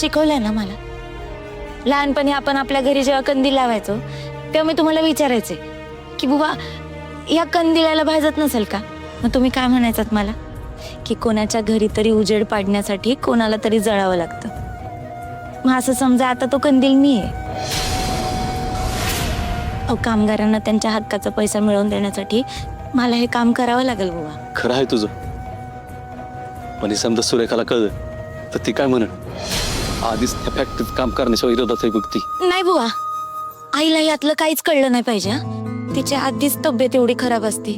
शिकवलंय ना मला. लहानपणी आपण आपल्या घरी जेव्हा कंदील लावायचो तेव्हा मी तुम्हाला विचारायचे की बुवा या कंदिलाला भाजत नसेल का? मग तुम्ही काय म्हणायचात मला की कोणाच्या घरी तरी उजेड पाडण्यासाठी कोणाला तरी जळावं लागतं. मग असं समजा आता तो कंदील मी आहे. अहो, कामगारांना त्यांच्या हक्काचा पैसा मिळवून देण्यासाठी मला हे काम करावं लागेल बुवा. खरं आहे तुझं, पण हे समजा सुरेखाला कळलं तर ती काय म्हणेल? आधीच त्या फॅक्टरीत काम करण्याच्या विरोधात आहे बघ ती. नाही बुवा, आईला यातलं काहीच कळलं नाही पाहिजे. तिची आधीच तब्येत एवढी खराब असते,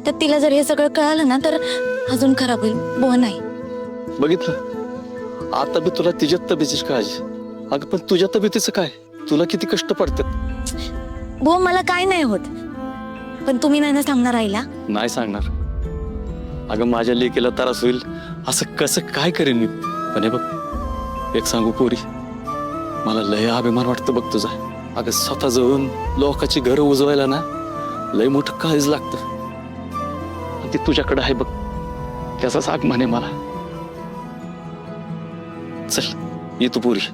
तर तिला जर हे सगळं कळालं ना तर अजून खराब होईल. बुवा नाही. बघितलं, आता बी तुला तिच्या तब्येतीची काळजी. अगं पण तुझ्या तब्येतीचं काय? तुला किती कष्ट पडतात. बुवा मला काय नाही होत, पण तुम्ही नाही ना सांगणार आईला? नाही सांगणार. अगं माझ्या लेकीला त्रास होईल असं कसं काय करेन मी? पण हे बघ, एक सांगू पोरी, मला लय अभिमान वाटतं बघ तुझा. अगं स्वतः जाऊन लोकांची घरं उजवायला ना लय मोठं काळीज लागतं. आणि ते तुझ्याकडे आहे बघ, त्याचाच अभिमान आहे मला. चल ये तू पोरी.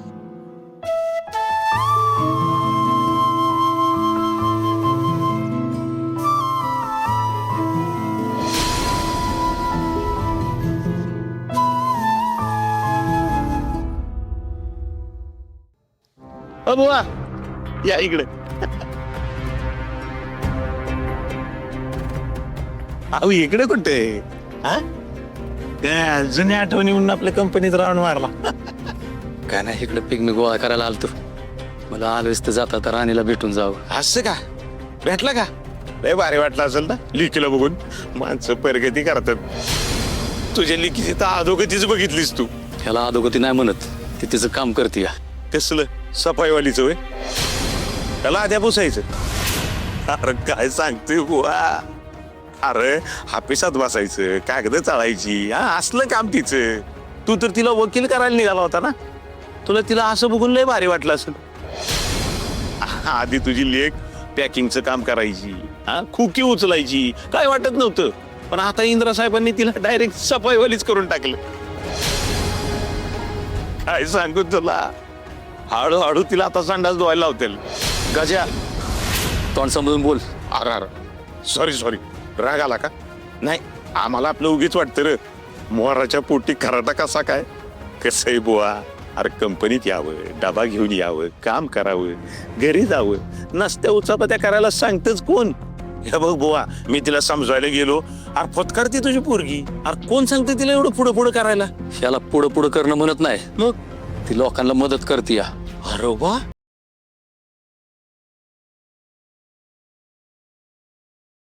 बुवा या इकडे. अहो इकडे कुठे? हा काय जुन्या आठवणी म्हणून आपल्या कंपनीत राऊंड मारला? काय नाही, इकडे पिकनिक गोळा करायला आलतो. मला आलोच तर जाता तर राणीला भेटून जावं. असं का? भेटला का? लय भारी वाटलं असेल ना लिकीला बघून. माणसं प्रगती करतात. तुझ्या लिकीची तर अधोगतीच बघितलीस तू. ह्याला अधोगती नाही म्हणत, ती तिचं काम करते. कसलं सफाईवालीच होय? त्याला आध्या पुसायचं. अरे काय सांगते बुवा. अरे हापिसात बसायचं, कागद चाळायची, हा असलं काम तिचं. तू तर तिला वकील करायला निघाला होता ना. तुला तिला असं बघून लय भारी वाटलं असेल. आधी तुझी लेक पॅकिंगचं काम करायची, हा खुकी उचलायची, काय वाटत नव्हतं. पण आता इंद्रा साहेबांनी तिला डायरेक्ट सफाईवालीच करून टाकलं. काय सांगू तुला, हळूहळू तिला आता संडास धुवायला लावतील. गजा, तोंड समजून बोल. अरे सॉरी राग आला का? नाही, आम्हाला आपलं उगीच वाटतं रे. मोराच्या पोटी खराटा कसा काय? कसंही बुवा, अरे कंपनीत यावं, डबा घेऊन यावं, काम करावं, घरी जावं, नसत्या उचापत्या करायला सांगतच कोण? हे बघ बुवा, मी तिला समजवायला गेलो, अरे फटकारते तुझी पोरगी. अरे कोण सांगते तिला एवढं पुढं करायला? ह्याला पुढं करणं म्हणत नाही, मग ती लोकांना मदत करते. अरे वा,